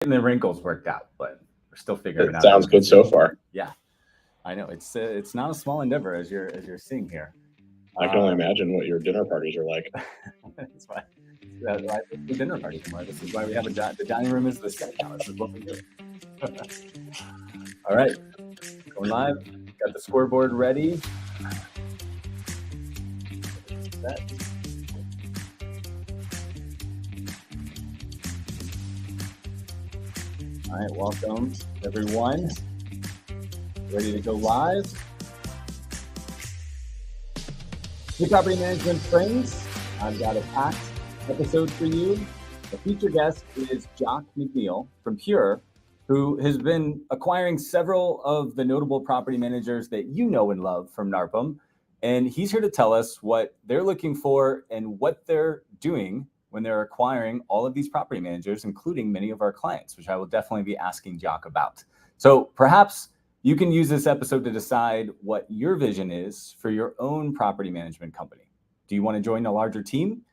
getting the wrinkles worked out, but we're still figuring It out how sounds to good so proceed. far. Yeah, I know it's not a small endeavor as you're seeing here. I can only Uh, imagine what your dinner parties are like. that's why it's the dinner party tomorrow. This is why we have the dining room is the set now. This is what we do. All right, going live. Got the scoreboard ready. Set. All right, welcome everyone. Ready to go live. Hey, property management friends, I've got a packed episode for you. The featured guest is Jock McNeill from Pure, who has been acquiring several of the notable property managers that you know and love from NARPM. And he's here to tell us what they're looking for and what they're doing when they're acquiring all of these property managers, including many of our clients, which I will definitely be asking Jock about. So perhaps you can use this episode to decide what your vision is for your own property management company. Do you want to join a larger team?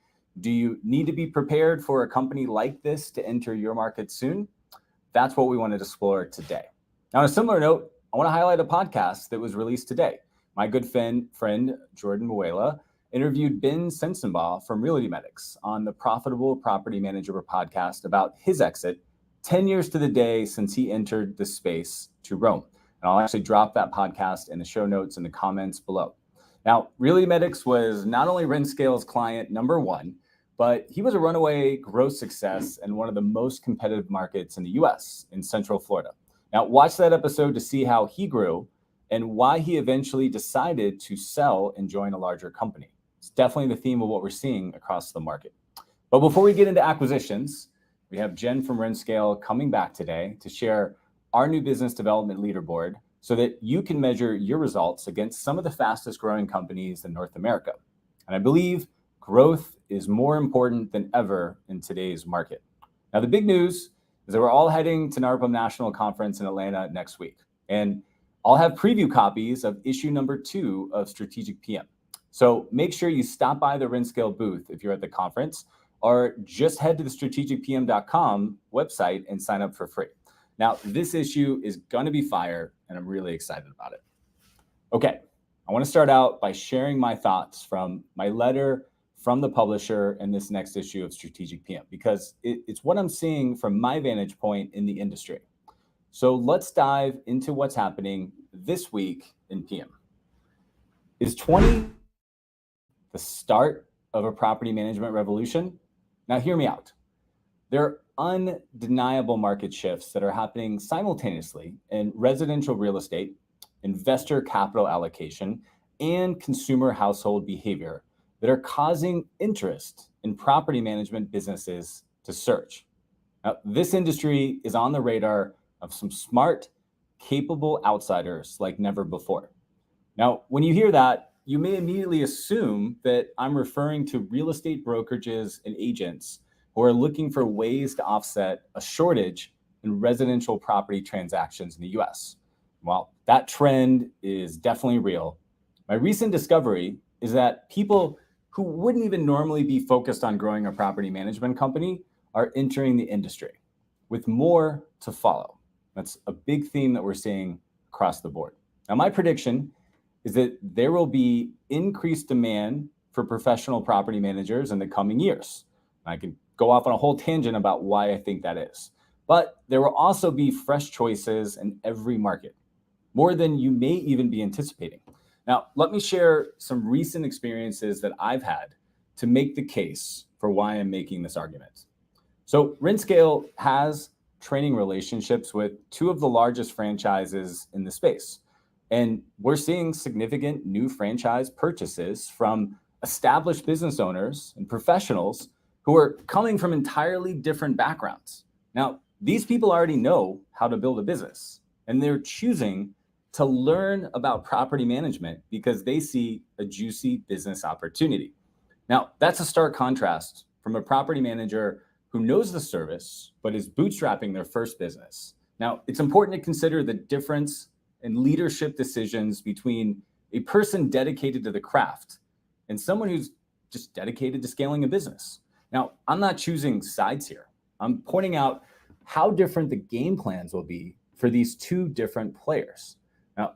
Do you need to be prepared for a company like this to enter your market soon? That's what we want to explore today. Now, on a similar note, I want to highlight a podcast that was released today. My good friend Jordan Muela interviewed Ben Sensenbaugh from Realty Medics on the Profitable Property Manager podcast about his exit 10 years to the day since he entered the space to Rome. And I'll actually drop that podcast in the show notes in the comments below. Now, Realty Medics was not only Renscale's client number one, but he was a runaway growth success in one of the most competitive markets in the US, in Central Florida. Now, watch that episode to see how he grew and why he eventually decided to sell and join a larger company. It's definitely the theme of what we're seeing across the market. But before we get into acquisitions, we have Jen from Renscale coming back today to share our new business development leaderboard so that you can measure your results against some of the fastest growing companies in North America. And I believe growth is more important than ever in today's market. Now, the big news is that we're all heading to NARPM National Conference in Atlanta next week. And I'll have preview copies of issue number 2 of Strategic PM. So make sure you stop by the Renscale booth if you're at the conference, or just head to the strategicpm.com website and sign up for free. Now, this issue is going to be fire, and I'm really excited about it. Okay, I want to start out by sharing my thoughts from my letter from the publisher in this next issue of Strategic PM, because it's what I'm seeing from my vantage point in the industry. So let's dive into what's happening this week in PM. Is 20 the start of a property management revolution? Now, hear me out. There are undeniable market shifts that are happening simultaneously in residential real estate, investor capital allocation, and consumer household behavior that are causing interest in property management businesses to surge. Now, this industry is on the radar of some smart, capable outsiders like never before. Now, when you hear that, you may immediately assume that I'm referring to real estate brokerages and agents who are looking for ways to offset a shortage in residential property transactions in the US. While that trend is definitely real, my recent discovery is that people who wouldn't even normally be focused on growing a property management company are entering the industry, with more to follow. That's a big theme that we're seeing across the board. Now, my prediction is that there will be increased demand for professional property managers in the coming years. I can go off on a whole tangent about why I think that is. But there will also be fresh choices in every market, more than you may even be anticipating. Now, let me share some recent experiences that I've had to make the case for why I'm making this argument. So Renscale has training relationships with 2 of the largest franchises in the space. And we're seeing significant new franchise purchases from established business owners and professionals who are coming from entirely different backgrounds. Now, these people already know how to build a business, and they're choosing to learn about property management because they see a juicy business opportunity. Now, that's a stark contrast from a property manager who knows the service but is bootstrapping their first business. Now, it's important to consider the difference in leadership decisions between a person dedicated to the craft and someone who's just dedicated to scaling a business. Now, I'm not choosing sides here. I'm pointing out how different the game plans will be for these two different players. Now,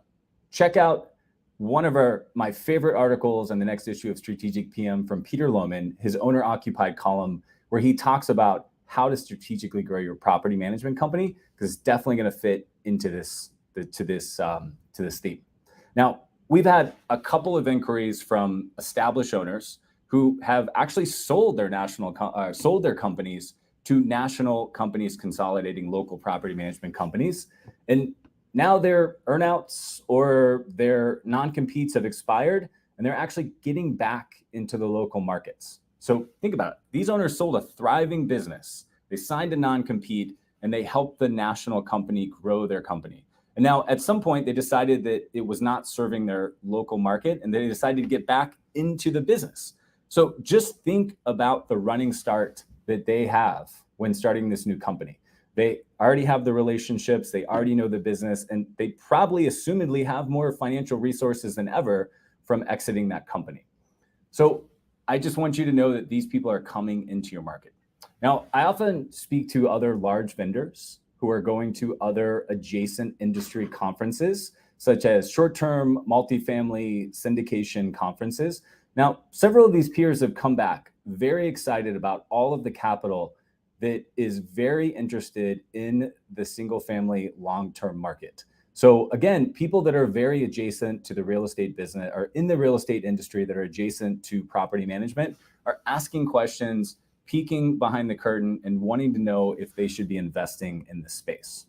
check out one of my favorite articles in the next issue of Strategic PM from Peter Lohman, his owner-occupied column, where he talks about how to strategically grow your property management company, because it's definitely going to fit into this theme. Now, we've had a couple of inquiries from established owners who have actually sold their companies to national companies consolidating local property management companies, and now their earnouts or their non-competes have expired, and they're actually getting back into the local markets. So think about it. These owners sold a thriving business. They signed a non-compete, and they helped the national company grow their company. And now at some point, they decided that it was not serving their local market, and they decided to get back into the business. So just think about the running start that they have when starting this new company. They already have the relationships, they already know the business, and they probably assumedly have more financial resources than ever from exiting that company. So I just want you to know that these people are coming into your market. Now, I often speak to other large vendors who are going to other adjacent industry conferences, such as short-term multifamily syndication conferences. Now, several of these peers have come back very excited about all of the capital that is very interested in the single-family long-term market. So again, people that are very adjacent to the real estate business or in the real estate industry that are adjacent to property management are asking questions, peeking behind the curtain, and wanting to know if they should be investing in this space.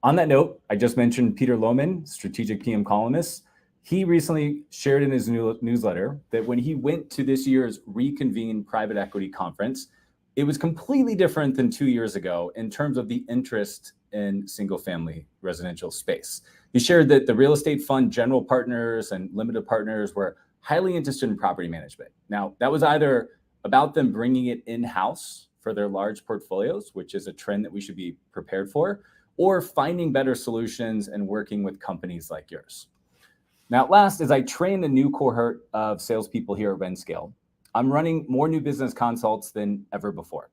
On that note, I just mentioned Peter Lohman, Strategic PM columnist. He recently shared in his newsletter that when he went to this year's reconvened private equity conference, it was completely different than 2 years ago in terms of the interest in single-family residential space. He shared that the real estate fund general partners and limited partners were highly interested in property management. Now, that was either about them bringing it in-house for their large portfolios, which is a trend that we should be prepared for, or finding better solutions and working with companies like yours. Now, last, as I train a new cohort of salespeople here at Renscale, I'm running more new business consults than ever before.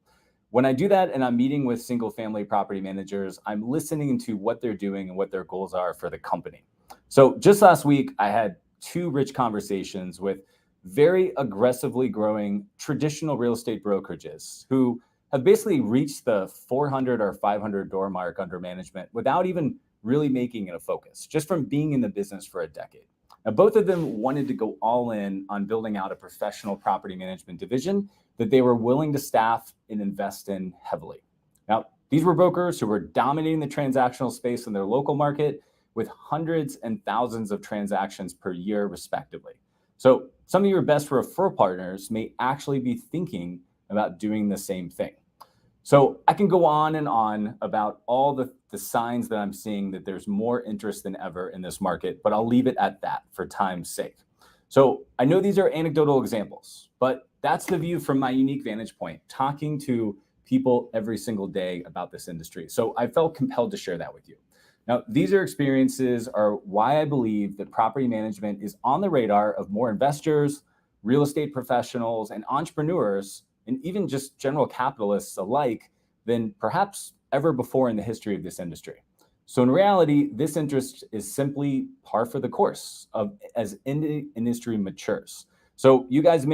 When I do that and I'm meeting with single-family property managers, I'm listening to what they're doing and what their goals are for the company. So just last week, I had 2 rich conversations with very aggressively growing traditional real estate brokerages who have basically reached the 400 or 500 door mark under management without even really making it a focus, just from being in the business for a decade. Now, both of them wanted to go all in on building out a professional property management division that they were willing to staff and invest in heavily. Now, these were brokers who were dominating the transactional space in their local market with hundreds and thousands of transactions per year, respectively. So some of your best referral partners may actually be thinking about doing the same thing. So I can go on and on about all the signs that I'm seeing that there's more interest than ever in this market, but I'll leave it at that for time's sake. So I know these are anecdotal examples, but that's the view from my unique vantage point, talking to people every single day about this industry. So I felt compelled to share that with you. Now, these experiences are why I believe that property management is on the radar of more investors, real estate professionals, and entrepreneurs, and even just general capitalists alike than perhaps ever before in the history of this industry. So in reality, this interest is simply par for the course as industry matures. So you guys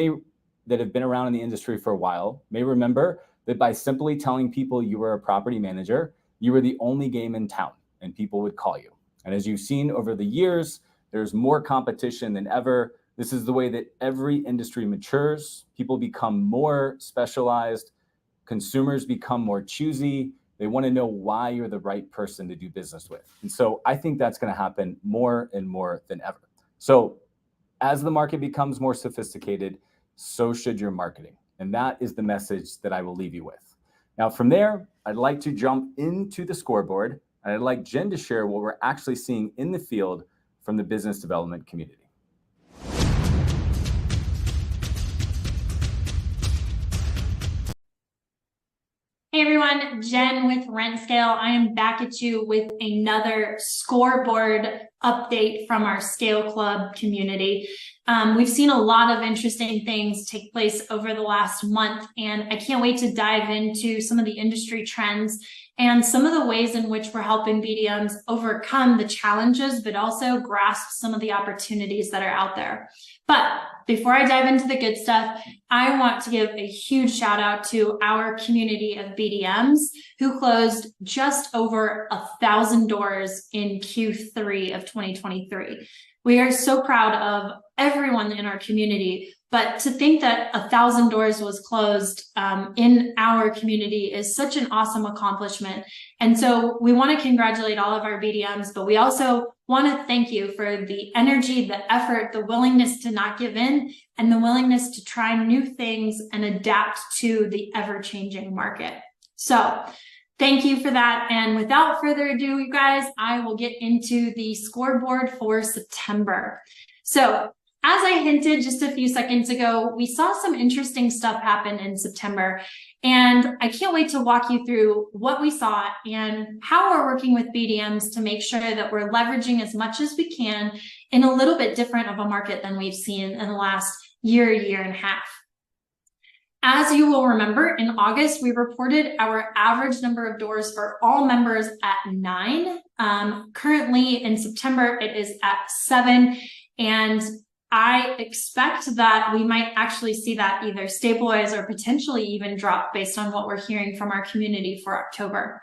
that have been around in the industry for a while may remember that by simply telling people you were a property manager, you were the only game in town and people would call you. And as you've seen over the years, there's more competition than ever. This is the way that every industry matures. People become more specialized. Consumers become more choosy. They want to know why you're the right person to do business with. And so I think that's going to happen more and more than ever. So as the market becomes more sophisticated, so should your marketing. And that is the message that I will leave you with. Now, from there, I'd like to jump into the scoreboard, and I'd like Jen to share what we're actually seeing in the field from the business development community. Hey everyone, Jen with Renscale. I am back at you with another scoreboard update from our Scale Club community. We've seen a lot of interesting things take place over the last month, and I can't wait to dive into some of the industry trends and some of the ways in which we're helping BDMs overcome the challenges, but also grasp some of the opportunities that are out there. But before I dive into the good stuff, I want to give a huge shout out to our community of BDMs who closed just over 1,000 doors in Q3 of 2023. We are so proud of everyone in our community, but to think that 1,000 doors was closed in our community is such an awesome accomplishment. And so we want to congratulate all of our BDMs, but we also want to thank you for the energy, the effort, the willingness to not give in, and the willingness to try new things and adapt to the ever-changing market. So thank you for that. And without further ado, you guys, I will get into the scoreboard for September. So as I hinted just a few seconds ago, we saw some interesting stuff happen in September, and I can't wait to walk you through what we saw and how we're working with BDMs to make sure that we're leveraging as much as we can in a little bit different of a market than we've seen in the last year and a half. As you will remember, in August, we reported our average number of doors for all members at 9. Currently in September, it is at 7, and I expect that we might actually see that either stabilize or potentially even drop based on what we're hearing from our community for October.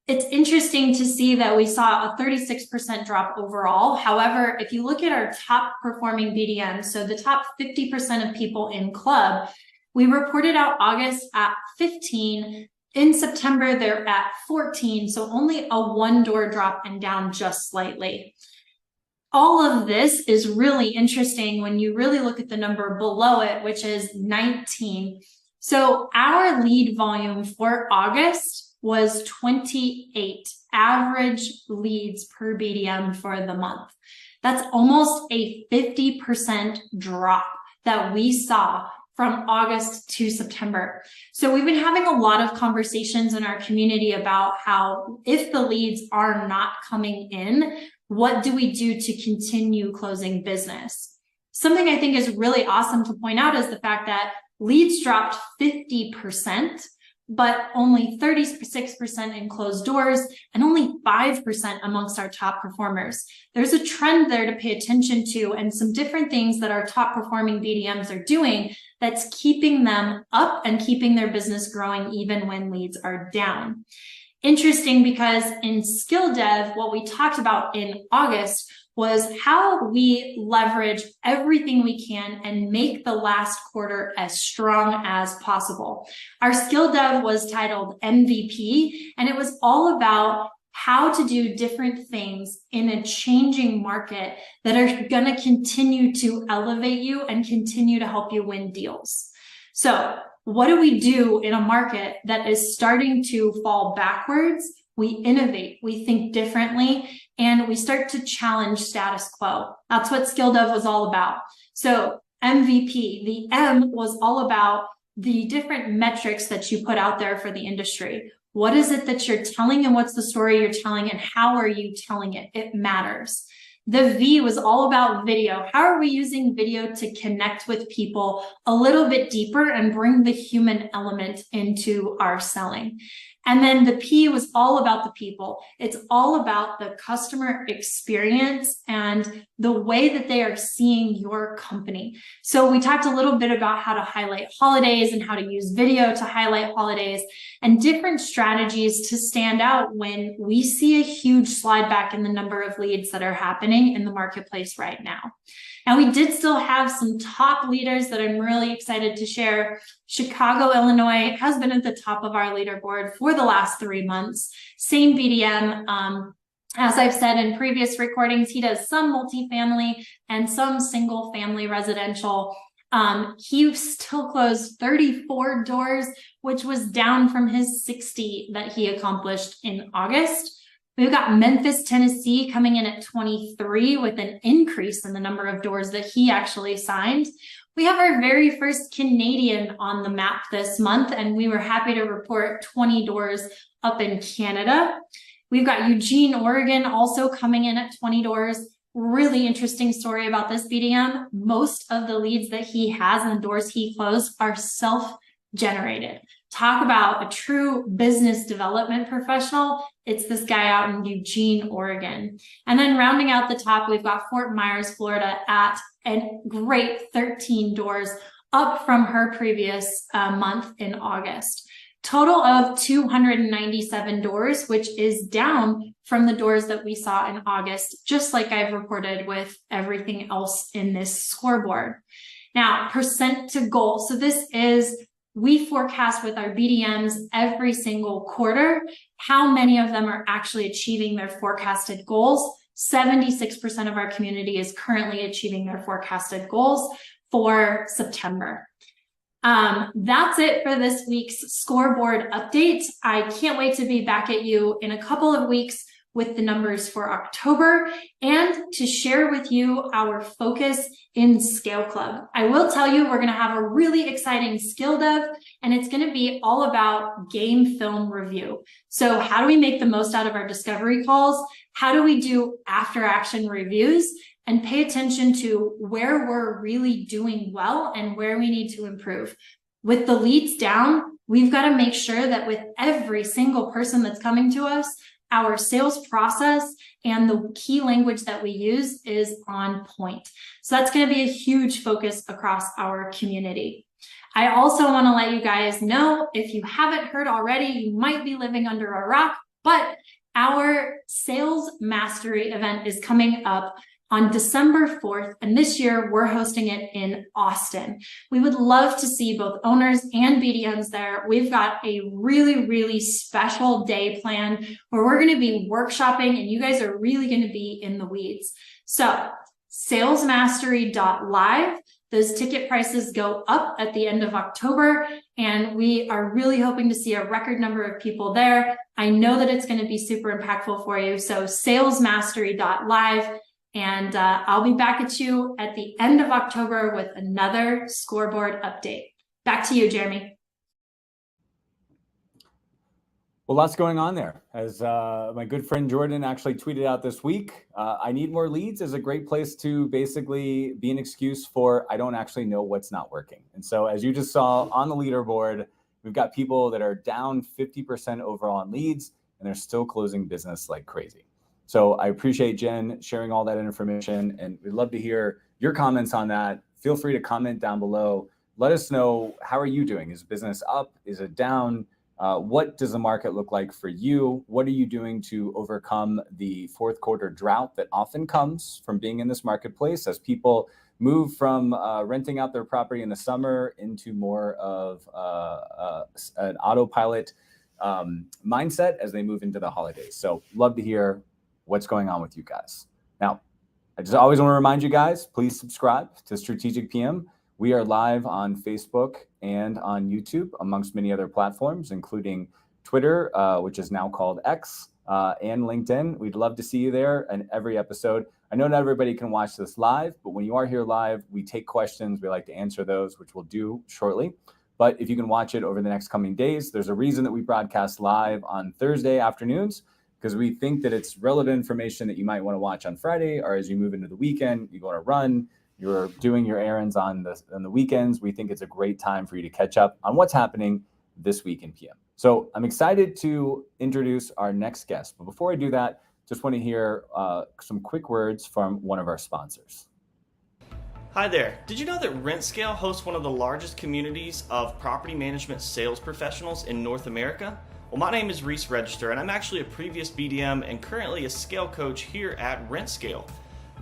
It's interesting to see that we saw a 36% drop overall. However, if you look at our top performing BDMs, so the top 50% of people in club, we reported out August at 15. In September, they're at 14, so only a 1 door drop and down just slightly. All of this is really interesting when you really look at the number below it, which is 19. So our lead volume for August was 28 average leads per BDM for the month. That's almost a 50% drop that we saw from August to September. So we've been having a lot of conversations in our community about how if the leads are not coming in, what do we do to continue closing business? Something I think is really awesome to point out is the fact that leads dropped 50%, but only 36% in closed doors and only 5% amongst our top performers. There's a trend there to pay attention to and some different things that our top performing BDMs are doing that's keeping them up and keeping their business growing even when leads are down. Interesting because in skill dev, what we talked about in August was how we leverage everything we can and make the last quarter as strong as possible. Our skill dev was titled MVP, and it was all about how to do different things in a changing market that are going to continue to elevate you and continue to help you win deals. So what do we do in a market that is starting to fall backwards? We innovate, we think differently, and we start to challenge status quo. That's what skill dev was all about. So MVP, the M was all about the different metrics that you put out there for the industry. What is it that you're telling and what's the story you're telling and how are you telling it? It matters. The V was all about video. How are we using video to connect with people a little bit deeper and bring the human element into our selling? And then the P was all about the people. It's all about the customer experience and the way that they are seeing your company. So we talked a little bit about how to highlight holidays and how to use video to highlight holidays and different strategies to stand out when we see a huge slide back in the number of leads that are happening in the marketplace right now. Now, we did still have some top leaders that I'm really excited to share. Chicago, Illinois has been at the top of our leaderboard for the last 3 months. Same BDM. As I've said in previous recordings, he does some multifamily and some single family residential. He still closed 34 doors, which was down from his 60 that he accomplished in August. We've got Memphis, Tennessee coming in at 23 with an increase in the number of doors that he actually signed. We have our very first Canadian on the map this month, and we were happy to report 20 doors up in Canada. We've got Eugene, Oregon also coming in at 20 doors. Really interesting story about this BDM. Most of the leads that he has and the doors he closed are self-generated. Talk about a true business development professional. It's this guy out in Eugene, Oregon. And then rounding out the top, we've got Fort Myers, Florida at a great 13 doors, up from her previous month in August. Total of 297 doors, which is down from the doors that we saw in August, just like I've reported with everything else in this scoreboard. Now, percent to goal. So this is, we forecast with our BDMs every single quarter how many of them are actually achieving their forecasted goals. 76% of our community is currently achieving their forecasted goals for September. That's it for this week's scoreboard update. I can't wait to be back at you in a couple of weeks with the numbers for October and to share with you our focus in Scale Club. I will tell you, we're going to have a really exciting skill dev, and it's going to be all about game film review. So how do we make the most out of our discovery calls? How do we do after action reviews? And pay attention to where we're really doing well and where we need to improve. With the leads down, we've got to make sure that with every single person that's coming to us, our sales process and the key language that we use is on point. So that's going to be a huge focus across our community. I also want to let you guys know, if you haven't heard already, you might be living under a rock, but our sales mastery event is coming up on December 4th, and this year we're hosting it in Austin. We would love to see both owners and BDMs there. We've got a really, really special day planned where we're gonna be workshopping and you guys are really gonna be in the weeds. So salesmastery.live, those ticket prices go up at the end of October, and we are really hoping to see a record number of people there. I know that it's gonna be super impactful for you. So salesmastery.live. And I'll be back at you at the end of October with another scoreboard update. Back to you, Jeremy. Well, lots going on there. As my good friend Jordan actually tweeted out this week, I need more leads is a great place to basically be an excuse for I don't actually know what's not working. And so as you just saw on the leaderboard, we've got people that are down 50% overall on leads, and they're still closing business like crazy. So I appreciate Jen sharing all that information, and we'd love to hear your comments on that. Feel free to comment down below. Let us know, how are you doing? Is business up? Is it down? What does the market look like for you? What are you doing to overcome the fourth quarter drought that often comes from being in this marketplace as people move from renting out their property in the summer into more of an autopilot mindset as they move into the holidays? So love to hear what's going on with you guys. Now, I just always want to remind you guys, please subscribe to Strategic PM. We are live on Facebook and on YouTube, amongst many other platforms, including Twitter, which is now called X, and LinkedIn. We'd love to see you there in every episode. I know not everybody can watch this live, but when you are here live, we take questions. We like to answer those, which we'll do shortly. But if you can watch it over the next coming days, there's a reason that we broadcast live on Thursday afternoons, because we think that it's relevant information that you might want to watch on Friday, or as you move into the weekend, you want to run, you're doing your errands on the weekends. We think it's a great time for you to catch up on what's happening this week in PM. So I'm excited to introduce our next guest. But before I do that, just want to hear some quick words from one of our sponsors. Hi there. Did you know that RentScale hosts one of the largest communities of property management sales professionals in North America? Well, my name is Reese Register, and I'm actually a previous BDM and currently a scale coach here at RentScale.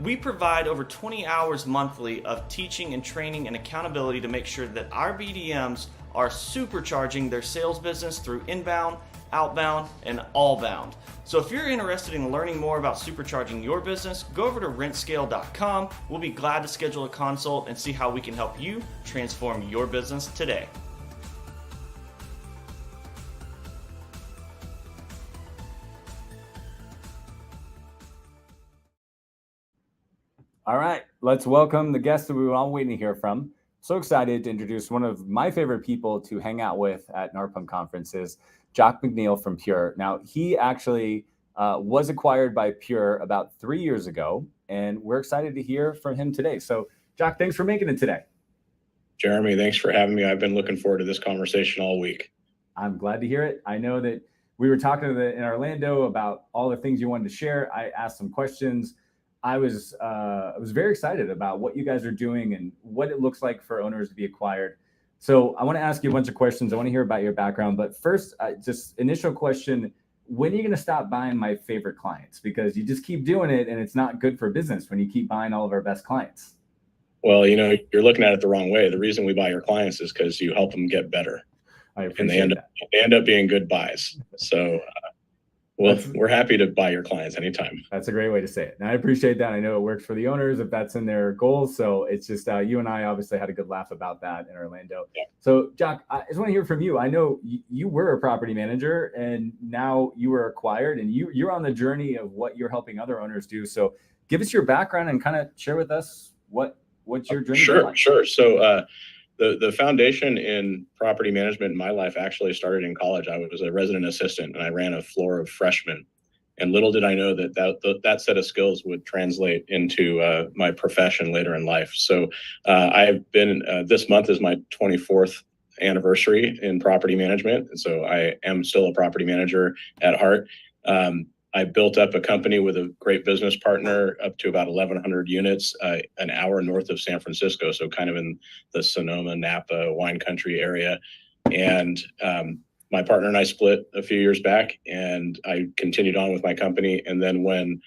We provide over 20 hours monthly of teaching and training and accountability to make sure that our BDMs are supercharging their sales business through inbound, outbound, and allbound. So if you're interested in learning more about supercharging your business, go over to rentscale.com. We'll be glad to schedule a consult and see how we can help you transform your business today. All right, let's welcome the guest that we were all waiting to hear from. So excited to introduce one of my favorite people to hang out with at NARPM conferences, Jock McNeill from Pure. Now, he actually was acquired by Pure about 3 years ago, and we're excited to hear from him today. So, Jock, thanks for making it today. Jeremy, thanks for having me. I've been looking forward to this conversation all week. I'm glad to hear it. I know that we were talking in Orlando about all the things you wanted to share. I asked some questions. I was very excited about what you guys are doing and what it looks like for owners to be acquired. So I want to ask you a bunch of questions. I want to hear about your background, but first, just initial question: when are you going to stop buying my favorite clients? Because you just keep doing it, and it's not good for business when you keep buying all of our best clients. Well, you're looking at it the wrong way. The reason we buy your clients is because you help them get better, I and appreciate that. they end up being good buys. So, we're happy to buy your clients anytime. That's a great way to say it. And I appreciate that. I know it works for the owners if that's in their goals. So it's just you and I obviously had a good laugh about that in Orlando. Yeah. So Jock, I just want to hear from you. I know you were a property manager and now you were acquired, and you're on the journey of what you're helping other owners do. So give us your background and kind of share with us what's your journey been like. Sure. So the foundation in property management in my life actually started in college. I was a resident assistant and I ran a floor of freshmen. And little did I know that set of skills would translate into my profession later in life. So I've been, this month is my 24th anniversary in property management. And so I am still a property manager at heart. I built up a company with a great business partner up to about 1,100 units, an hour north of San Francisco. So kind of in the Sonoma, Napa, wine country area. And my partner and I split a few years back, and I continued on with my company. And then when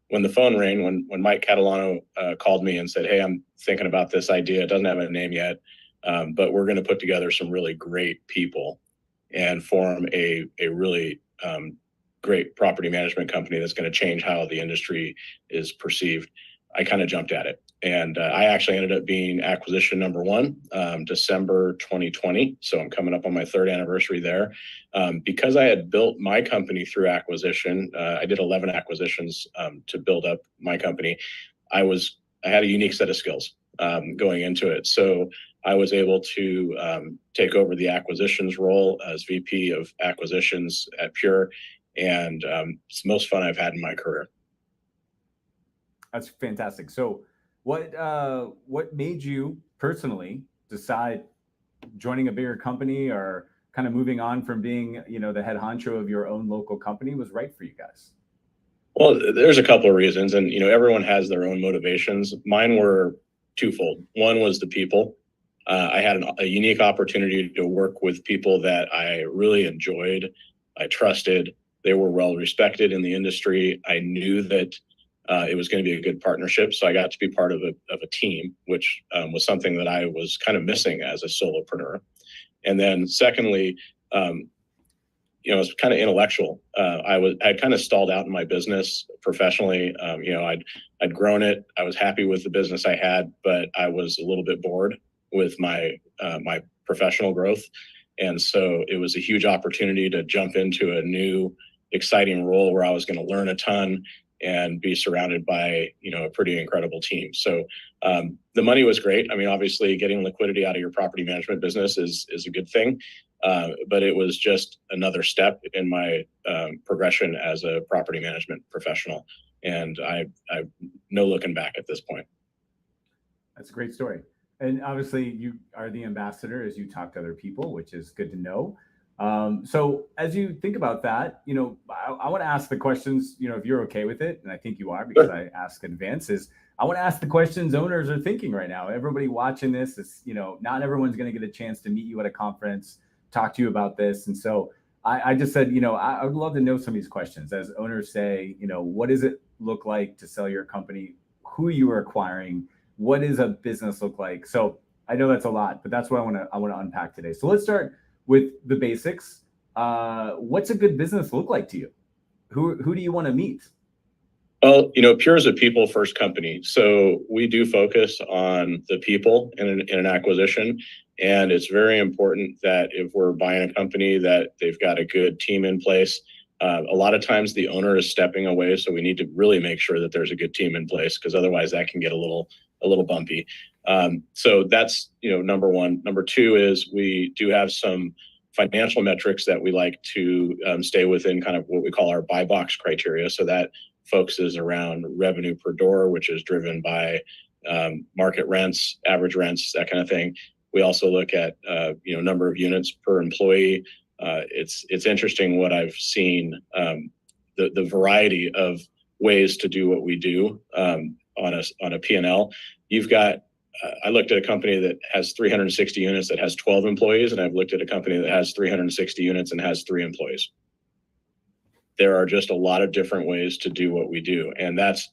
the phone rang, when Mike Catalano called me and said, "Hey, I'm thinking about this idea. It doesn't have a name yet, but we're going to put together some really great people and form a really great property management company that's going to change how the industry is perceived," I kind of jumped at it. And I actually ended up being acquisition number one, December 2020. So I'm coming up on my third anniversary there. Because I had built my company through acquisition, I did 11 acquisitions to build up my company. I had a unique set of skills going into it. So I was able to take over the acquisitions role as VP of acquisitions at Pure. And it's the most fun I've had in my career. That's fantastic. So what made you personally decide joining a bigger company or kind of moving on from being, the head honcho of your own local company was right for you guys? Well, there's a couple of reasons, and everyone has their own motivations. Mine were twofold. One was the people. I had a unique opportunity to work with people that I really enjoyed. I trusted. They were well respected in the industry. I knew that it was going to be a good partnership, so I got to be part of a team, which was something that I was kind of missing as a solopreneur. And then, secondly, it was kind of intellectual. I kind of stalled out in my business professionally. I'd grown it. I was happy with the business I had, but I was a little bit bored with my professional growth. And so it was a huge opportunity to jump into a new, exciting role where I was going to learn a ton and be surrounded by, a pretty incredible team. So the money was great. I mean, obviously getting liquidity out of your property management business is a good thing. But it was just another step in my progression as a property management professional. And I've no looking back at this point. That's a great story. And obviously you are the ambassador as you talk to other people, which is good to know. So as you think about that, I want to ask the questions, if you're okay with it, and I think you are because I ask in advance, I want to ask the questions owners are thinking right now. Everybody watching this is, not everyone's going to get a chance to meet you at a conference, talk to you about this. And so I just said, I would love to know some of these questions as owners say, what does it look like to sell your company? Who you are acquiring? What does a business look like? So I know that's a lot, but that's what I want to unpack today. So let's start with the basics. What's a good business look like to you? Who do you want to meet? Well, Pure is a people first company. So we do focus on the people in an acquisition. And it's very important that if we're buying a company that they've got a good team in place. A lot of times the owner is stepping away. So we need to really make sure that there's a good team in place, because otherwise that can get a little bumpy. So that's, number one. Number two is we do have some financial metrics that we like to stay within kind of what we call our buy box criteria. So that focuses around revenue per door, which is driven by market rents, average rents, that kind of thing. We also look at, number of units per employee, It's interesting what I've seen, the variety of ways to do what we do on a P&L. You've got I looked at a company that has 360 units that has 12 employees, and I've looked at a company that has 360 units and has 3 employees. There are just a lot of different ways to do what we do, and that's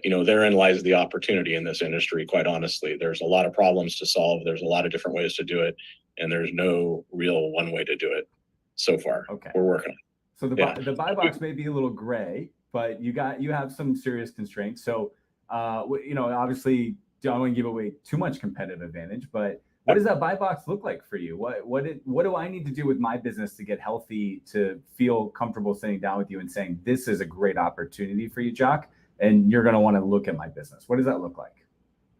therein lies the opportunity in this industry. Quite honestly, there's a lot of problems to solve. There's a lot of different ways to do it, and there's no real one way to do it. So far, okay, we're working on it. So the buy box may be a little gray, but you have some serious constraints. So obviously don't want to give away too much competitive advantage, but what does that buy box look like for you? What do I need to do with my business to get healthy, to feel comfortable sitting down with you and saying, this is a great opportunity for you, Jock, and you're going to want to look at my business? What does that look like?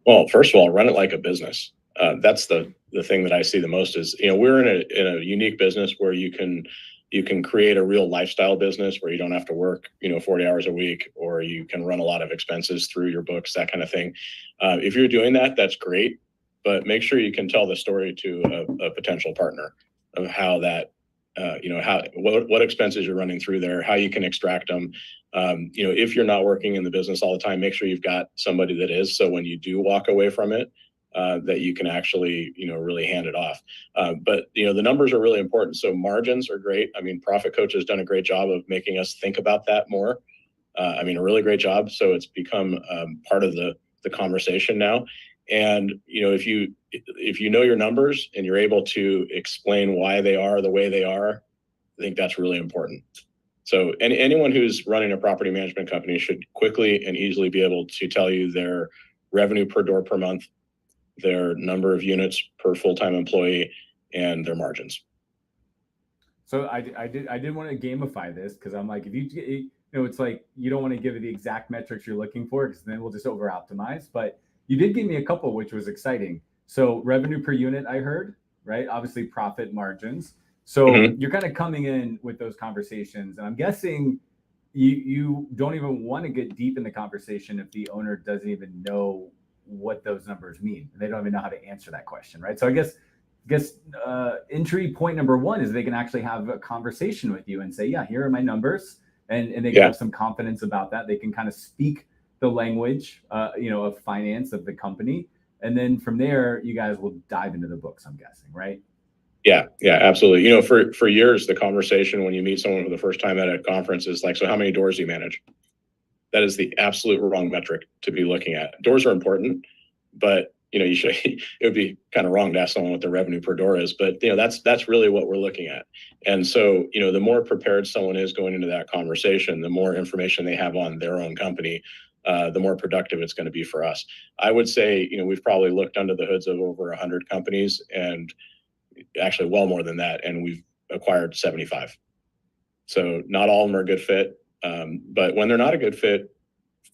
Well, first of all, run it like a business. That's the thing that I see the most is, we're in a unique business where you can create a real lifestyle business where you don't have to work, 40 hours a week, or you can run a lot of expenses through your books, that kind of thing. If you're doing that, that's great, but make sure you can tell the story to a potential partner of how that, what expenses you're running through there, how you can extract them. If you're not working in the business all the time, make sure you've got somebody that is, so when you do walk away from it, that you can actually, really hand it off. But the numbers are really important. So margins are great. I mean, Profit Coach has done a great job of making us think about that more. A really great job. So it's become part of the conversation now. And if you know your numbers and you're able to explain why they are the way they are, I think that's really important. So anyone who's running a property management company should quickly and easily be able to tell you their revenue per door per month, their number of units per full-time employee, and their margins. So I did want to gamify this, because I'm like, if it's like, you don't want to give it the exact metrics you're looking for, because then we'll just over optimize. But you did give me a couple, which was exciting. So revenue per unit, I heard, right? Obviously profit margins. So you're kind of coming in with those conversations, and I'm guessing you don't even want to get deep in the conversation if the owner doesn't even know what those numbers mean. They don't even know how to answer that question, right? So I guess entry point number one is they can actually have a conversation with you and say, yeah, here are my numbers, and they can have some confidence about that. They can kind of speak the language, of finance of the company, and then from there, you guys will dive into the books, I'm guessing, right? Yeah, absolutely. For years, the conversation when you meet someone for the first time at a conference is like, so how many doors do you manage? That is the absolute wrong metric to be looking at. Doors are important, but it would be kind of wrong to ask someone what their revenue per door is, but that's really what we're looking at. And so, the more prepared someone is going into that conversation, the more information they have on their own company, the more productive it's going to be for us. I would say, we've probably looked under the hoods of over 100 companies, and actually well more than that, and we've acquired 75. So not all of them are a good fit, but when they're not a good fit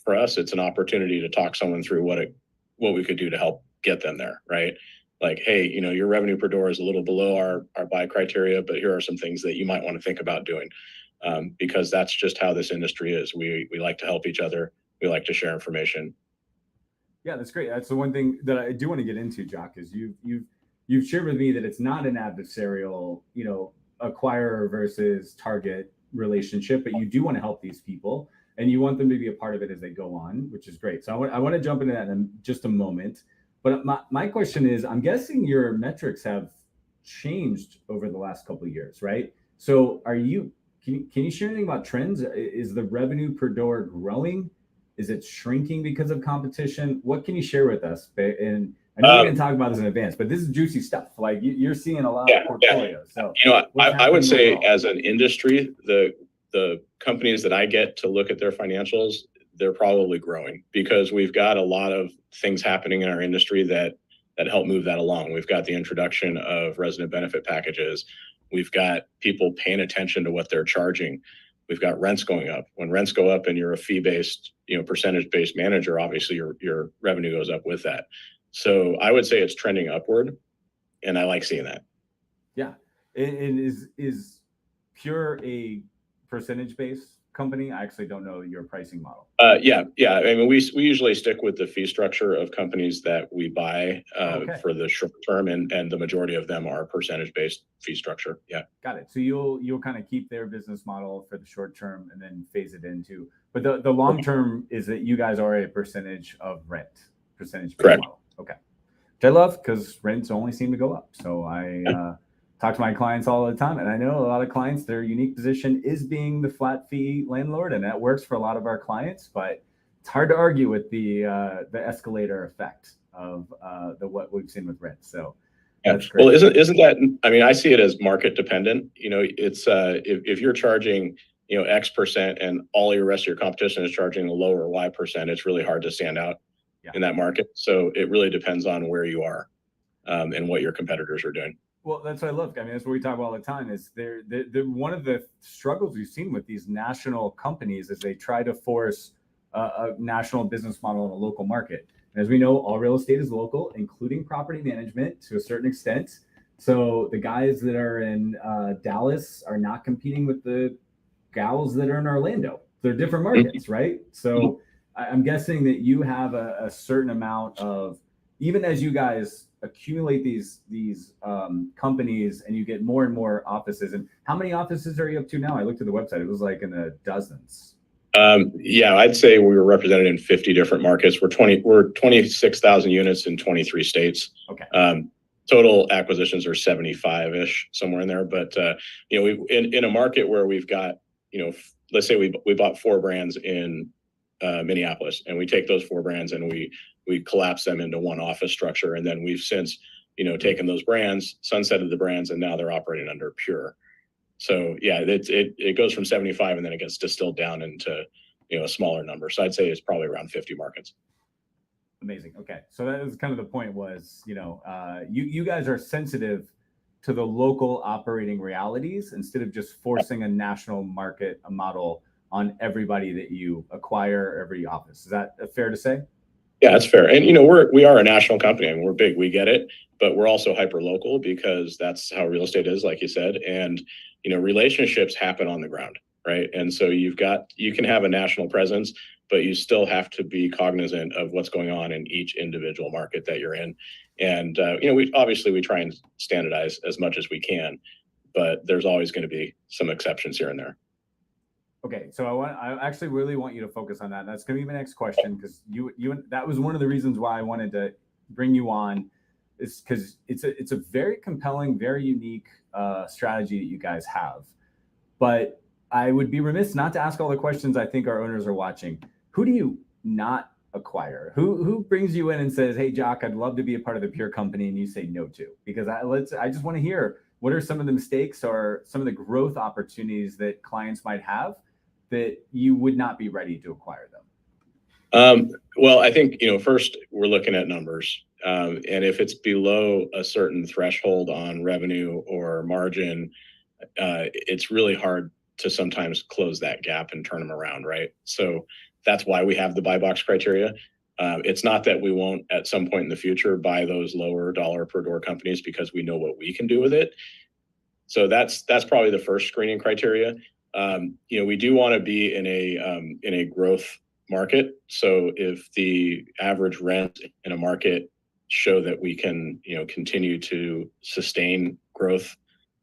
for us, it's an opportunity to talk someone through what we could do to help get them there, right? Like, hey, your revenue per door is a little below our buy criteria, but here are some things that you might want to think about doing, because that's just how this industry is. We like to help each other. We like to share information. Yeah, that's great. That's the one thing that I do want to get into, Jock, is you've shared with me that it's not an adversarial, acquirer versus target relationship, but you do want to help these people and you want them to be a part of it as they go on, which is great. So I want to jump into that in just a moment. But my question is, I'm guessing your metrics have changed over the last couple of years, right? So can you share anything about trends? Is the revenue per door growing? Is it shrinking because of competition? What can you share with us? And I know we're going to talk about this in advance, but this is juicy stuff. Like you're seeing a lot of portfolios. So I would say as an industry, the companies that I get to look at their financials, they're probably growing because we've got a lot of things happening in our industry that help move that along. We've got the introduction of resident benefit packages. We've got people paying attention to what they're charging. We've got rents going up. When rents go up and you're a fee-based, percentage-based manager, obviously your revenue goes up with that. So I would say it's trending upward, and I like seeing that. Yeah, and is Pure a percentage-based company? I actually don't know your pricing model. Yeah. I mean, we usually stick with the fee structure of companies that we buy for the short term, and the majority of them are percentage-based fee structure. Yeah. Got it. So you'll kind of keep their business model for the short term and then phase it into, but the long term is that you guys are a percentage of rent, percentage-based model. Okay. Which I love, because rents only seem to go up. So I talk to my clients all the time, and I know a lot of clients, their unique position is being the flat fee landlord, and that works for a lot of our clients, but it's hard to argue with the escalator effect of what we've seen with rent. So that's great. Well, isn't that, I mean, I see it as market dependent. It's if you're charging, X percent and all your rest of your competition is charging a lower Y percent, it's really hard to stand out in that market. So it really depends on where you are and what your competitors are doing. Well, that's what I love. I mean, that's what we talk about all the time. Is they're one of the struggles we've seen with these national companies is they try to force a national business model in a local market. And as we know, all real estate is local, including property management to a certain extent. So the guys that are in Dallas are not competing with the gals that are in Orlando. They're different markets, right? So I'm guessing that you have a certain amount of, even as you guys accumulate these companies and you get more and more offices. And how many offices are you up to now? I looked at the website. It was like in the dozens. Yeah, I'd say we were represented in 50 different markets. We're 26,000 units in 23 states. Okay. Total acquisitions are 75-ish, somewhere in there. But we in a market where we've got, let's say we bought 4 brands in Minneapolis, and we take those 4 brands and we collapse them into one office structure, and then we've since taken those brands, sunsetted the brands, and now they're operating under Pure. So yeah, it goes from 75 and then it gets distilled down into a smaller number. So I'd say it's probably around 50 markets. Amazing. Okay, so that was kind of the point. Was you guys are sensitive to the local operating realities instead of just forcing a national market model on everybody that you acquire, every office. Is that fair to say? Yeah, that's fair. And we are a national company. I mean, we're big, we get it, but we're also hyper local because that's how real estate is, like you said. And relationships happen on the ground, right? And so you can have a national presence, but you still have to be cognizant of what's going on in each individual market that you're in. And we try and standardize as much as we can, but there's always going to be some exceptions here and there. Okay, so I actually really want you to focus on that. That's going to be my next question, because that was one of the reasons why I wanted to bring you on, is because it's a very compelling, very unique strategy that you guys have. But I would be remiss not to ask all the questions I think our owners are watching. Who do you not acquire? Who brings you in and says, "Hey, Jock, I'd love to be a part of the Pure company," and you say no to? Because I just want to hear, what are some of the mistakes or some of the growth opportunities that clients might have that you would not be ready to acquire them? Well, I think, first we're looking at numbers. And if it's below a certain threshold on revenue or margin, it's really hard to sometimes close that gap and turn them around, right? So that's why we have the buy box criteria. It's not that we won't at some point in the future buy those lower dollar per door companies, because we know what we can do with it. So that's probably the first screening criteria. We do want to be in a growth market. So if the average rent in a market show that we can, continue to sustain growth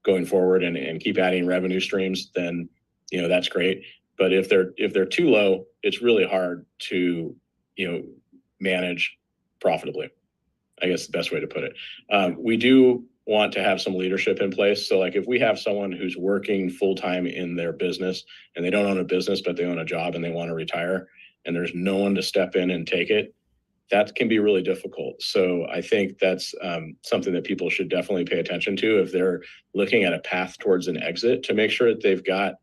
going forward and keep adding revenue streams, then, that's great. But if they're too low, it's really hard to, manage profitably, I guess the best way to put it. We do want to have some leadership in place. So like if we have someone who's working full-time in their business and they don't own a business, but they own a job and they want to retire, and there's no one to step in and take it, that can be really difficult. So I think that's something that people should definitely pay attention to if they're looking at a path towards an exit, to make sure that they've got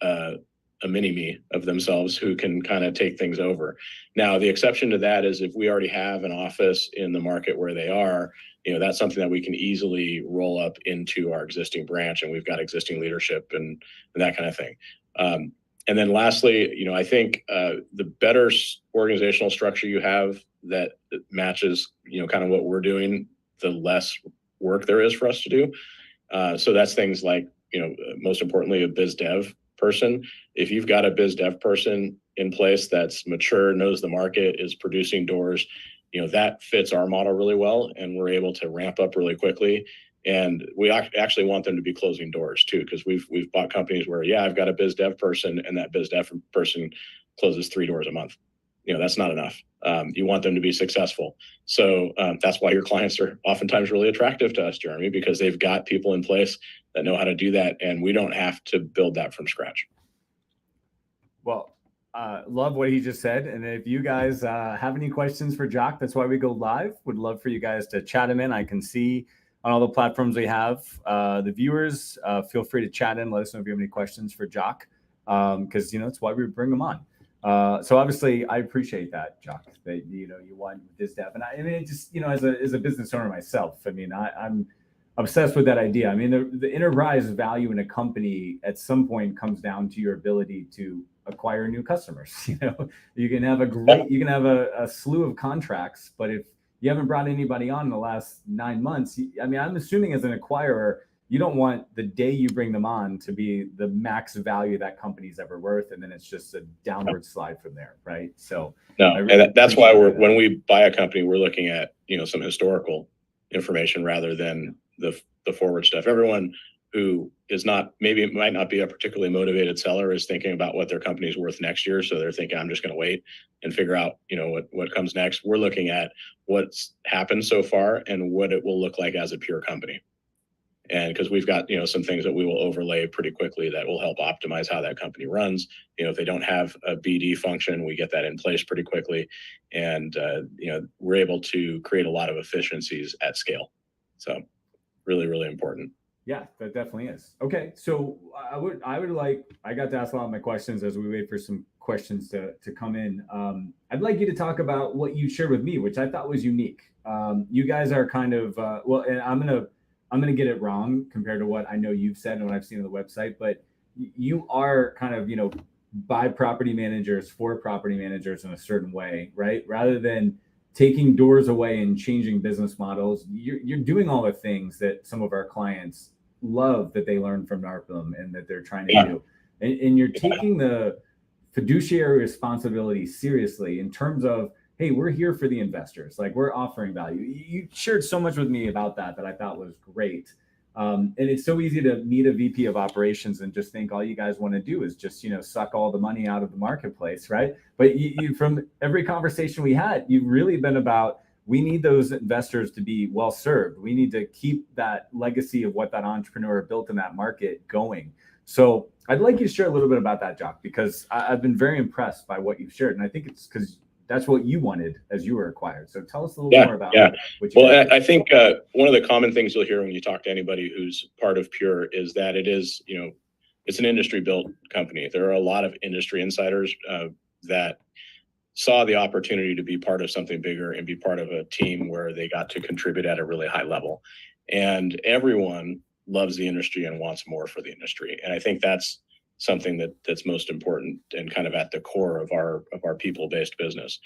a mini-me of themselves who can kind of take things over. Now, the exception to that is if we already have an office in the market where they are, that's something that we can easily roll up into our existing branch, and we've got existing leadership and that kind of thing. And then lastly, I think the better organizational structure you have that matches, kind of what we're doing, the less work there is for us to do. So that's things like, most importantly, a biz dev person. If you've got a biz dev person in place that's mature, knows the market, is producing doors, that fits our model really well, and we're able to ramp up really quickly. And we actually want them to be closing doors too, because we've bought companies where, I've got a biz dev person, and that biz dev person closes 3 doors a month. That's not enough. You want them to be successful. So that's why your clients are oftentimes really attractive to us, Jeremy, because they've got people in place that know how to do that, and we don't have to build that from scratch. Well, love what he just said. And if you guys have any questions for Jock, that's why we go live. Would love for you guys to chat him in. I can see on all the platforms we have. The viewers, feel free to chat in. Let us know if you have any questions for Jock, because it's why we bring him on. So obviously, I appreciate that, Jock, that you want this dev, and I mean, it just as a business owner myself, I mean, I'm obsessed with that idea. I mean, the enterprise value in a company at some point comes down to your ability to acquire new customers. You can have a slew of contracts, but if you haven't brought anybody on in the last 9 months, I mean, I'm assuming as an acquirer, you don't want the day you bring them on to be the max value that company's ever worth, and then it's just a downward slide from there, right? So no, really, and that's why when we buy a company, we're looking at some historical information rather than the forward stuff. Everyone who is might not be a particularly motivated seller is thinking about what their company's worth next year, so they're thinking, I'm just going to wait and figure out what comes next. We're looking at what's happened so far and what it will look like as a pure company. And because we've got some things that we will overlay pretty quickly that will help optimize how that company runs. If they don't have a BD function, we get that in place pretty quickly, and we're able to create a lot of efficiencies at scale. So really, really important. Yeah, that definitely is. Okay, so I got to ask a lot of my questions as we wait for some questions to come in. I'd like you to talk about what you shared with me, which I thought was unique. You guys are kind of and I'm gonna get it wrong compared to what I know you've said and what I've seen on the website, but you are kind of by property managers for property managers in a certain way, right? Rather than taking doors away and changing business models, you're doing all the things that some of our clients love that they learn from NARPM and that they're trying to do. And you're taking the fiduciary responsibility seriously in terms of, hey, we're here for the investors. Like, we're offering value. You shared so much with me about that I thought was great. And it's so easy to meet a VP of operations and just think all you guys want to do is just, suck all the money out of the marketplace, right? But you from every conversation we had, you've really been about, we need those investors to be well served. We need to keep that legacy of what that entrepreneur built in that market going. So I'd like you to share a little bit about that, Jock, because I've been very impressed by what you've shared. And I think it's because that's what you wanted as you were acquired. So tell us a little more about what you did. I think one of the common things you'll hear when you talk to anybody who's part of Pure is that it is, it's an industry built company. There are a lot of industry insiders that saw the opportunity to be part of something bigger and be part of a team where they got to contribute at a really high level. And everyone loves the industry and wants more for the industry. And I think that's something that's most important and kind of at the core of our people-based business.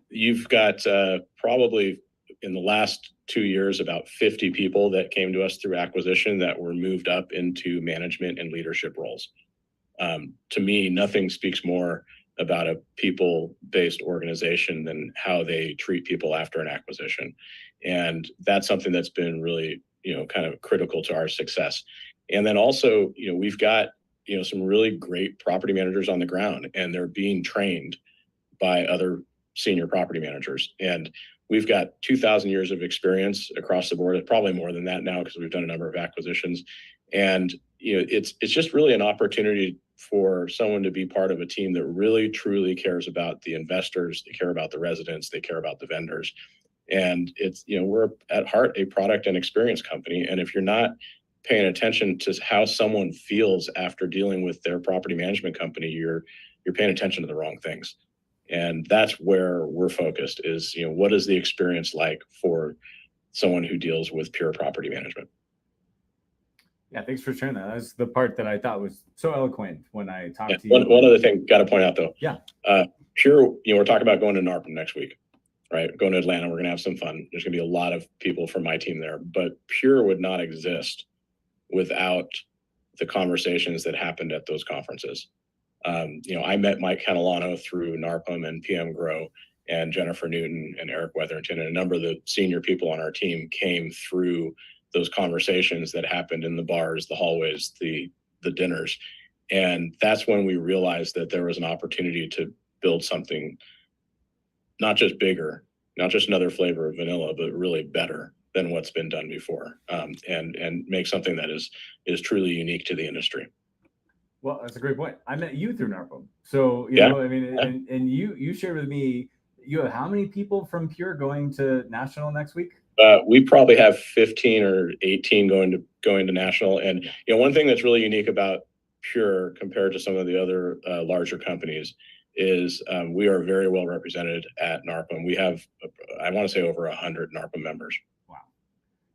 You've got probably in the last 2 years about 50 people that came to us through acquisition that were moved up into management and leadership roles. To me, nothing speaks more about a people-based organization than how they treat people after an acquisition. And that's something that's been really, kind of critical to our success. And then also, we've got, some really great property managers on the ground, and they're being trained by other senior property managers. And we've got 2,000 years of experience across the board. It's probably more than that now because we've done a number of acquisitions. And, it's just really an opportunity for someone to be part of a team that really, truly cares about the investors. They care about the residents. They care about the vendors. And it's, we're at heart a product and experience company. And if you're not paying attention to how someone feels after dealing with their property management company, you're paying attention to the wrong things. And that's where we're focused is, what is the experience like for someone who deals with pure property management? Yeah, thanks for sharing that. That's the part that I thought was so eloquent when I talked to you. One other thing, got to point out though. Yeah. Pure, we're talking about going to NARPM next week, right? Going to Atlanta, we're going to have some fun. There's going to be a lot of people from my team there, but Pure would not exist without the conversations that happened at those conferences. I met Mike Catalano through NARPM and PM Grow, and Jennifer Newton and Eric Weatherington, and a number of the senior people on our team came through those conversations that happened in the bars, the hallways, the dinners. And that's when we realized that there was an opportunity to build something not just bigger, not just another flavor of vanilla, but really better than what's been done before, and make something that is truly unique to the industry. Well, that's a great point. I met you through NARPM. So, and you shared with me, you have how many people from Pure going to national next week? We probably have 15 or 18 going to national. And, one thing that's really unique about Pure compared to some of the other larger companies is we are very well represented at NARPM. We have, I want to say, over 100 NARPM members. Wow.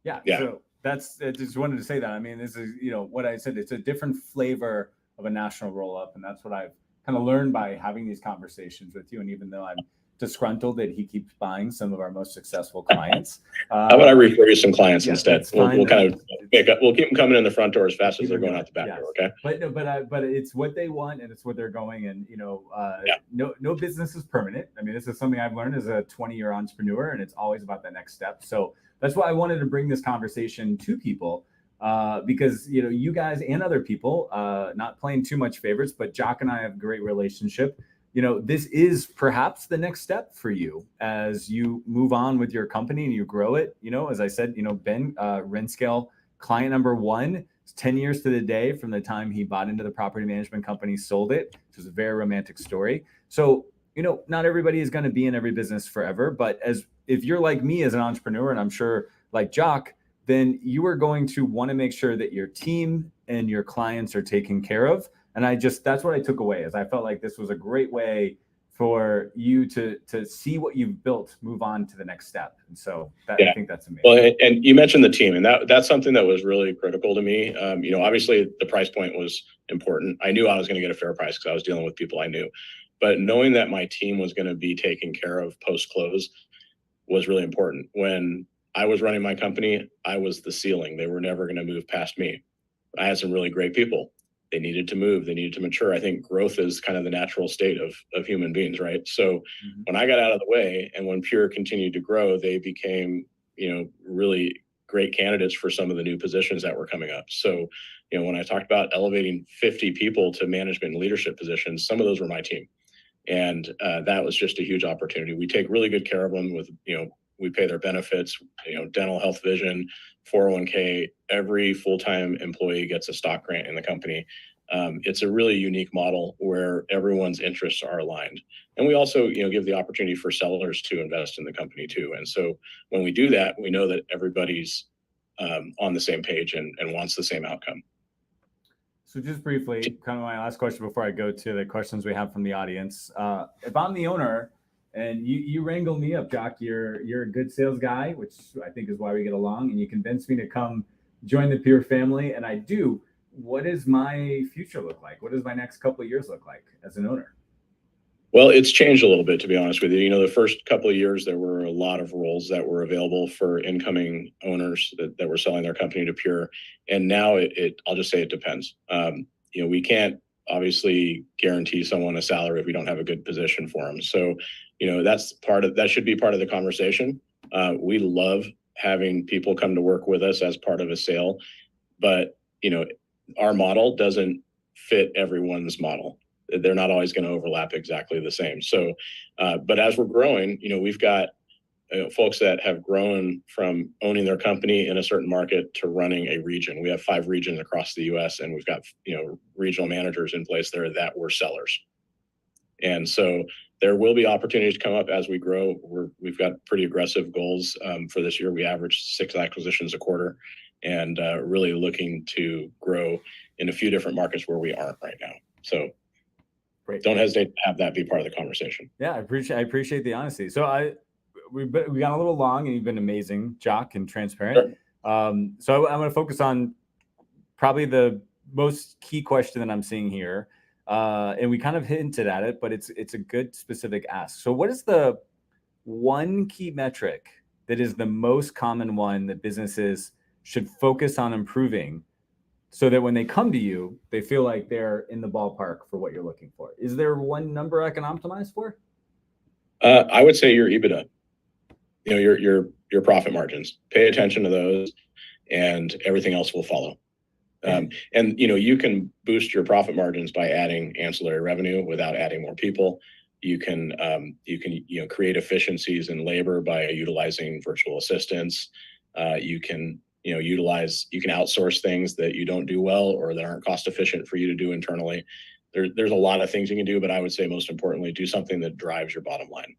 Yeah. So I just wanted to say that. I mean, this is, what I said, it's a different flavor of a national roll up. And that's what I've kind of learned by having these conversations with you. And even though I'm disgruntled that he keeps buying some of our most successful clients. How about I refer you some clients instead? We'll kind of we'll keep them coming in the front door as fast as they're going out the back door. Okay. But it's what they want and it's what they're going. And no business is permanent. I mean, this is something I've learned as a 20-year entrepreneur, and it's always about the next step. So that's why I wanted to bring this conversation to people. Because you guys and other people, not playing too much favorites, but Jock and I have a great relationship. This is perhaps the next step for you as you move on with your company and you grow it. As I said, Ben, Renscale, client number 1, it's 10 years to the day from the time he bought into the property management company, sold it, which is a very romantic story. So, not everybody is going to be in every business forever, but if you're like me as an entrepreneur, and I'm sure like Jock, then you are going to want to make sure that your team and your clients are taken care of. And that's what I took away, is I felt like this was a great way for you to see what you've built, move on to the next step. And so I think that's amazing. Well, and you mentioned the team, and that's something that was really critical to me. Obviously the price point was important. I knew I was going to get a fair price because I was dealing with people I knew, but knowing that my team was going to be taken care of post-close was really important. When I was running my company, I was the ceiling. They were never going to move past me. I had some really great people. They needed to move. They needed to mature. I think growth is kind of the natural state of human beings, right? So when I got out of the way and when Pure continued to grow, they became, really great candidates for some of the new positions that were coming up. So, when I talked about elevating 50 people to management and leadership positions, some of those were my team. And that was just a huge opportunity. We take really good care of them with, we pay their benefits, dental, health, vision, 401k. Every full-time employee gets a stock grant in the company. It's a really unique model where everyone's interests are aligned. And we also, give the opportunity for sellers to invest in the company too. And so when we do that, we know that everybody's on the same page and wants the same outcome. So just briefly, kind of my last question before I go to the questions we have from the audience. If I'm the owner, and you wrangle me up, Jock, you're a good sales guy, which I think is why we get along, and you convince me to come join the Pure family, and I do. What does my future look like? What does my next couple of years look like as an owner? Well, it's changed a little bit, to be honest with you. The first couple of years, there were a lot of roles that were available for incoming owners that were selling their company to Pure. And now I'll just say it depends. We can't obviously guarantee someone a salary if we don't have a good position for them. So, that should be part of the conversation. We love having people come to work with us as part of a sale, but, our model doesn't fit everyone's model. They're not always going to overlap exactly the same. So, but as we're growing, we've got folks that have grown from owning their company in a certain market to running a region. We have 5 regions across the U.S. and we've got, regional managers in place there that were sellers. And so there will be opportunities to come up as we grow. We've got pretty aggressive goals for this year. We average 6 acquisitions a quarter and really looking to grow in a few different markets where we aren't right now. So great. Don't hesitate to have that be part of the conversation. Yeah, I appreciate the honesty. So we got a little long, and you've been amazing, Jock, and transparent. Sure. So I'm going to focus on probably the most key question that I'm seeing here. And we kind of hinted at it, but it's a good specific ask. So what is the one key metric that is the most common one that businesses should focus on improving so that when they come to you, they feel like they're in the ballpark for what you're looking for? Is there one number I can optimize for? I would say your EBITDA, your profit margins. Pay attention to those, and everything else will follow. And you can boost your profit margins by adding ancillary revenue without adding more people. You can create efficiencies in labor by utilizing virtual assistants. You can outsource things that you don't do well or that aren't cost efficient for you to do internally. There's a lot of things you can do, but I would say most importantly, do something that drives your bottom line.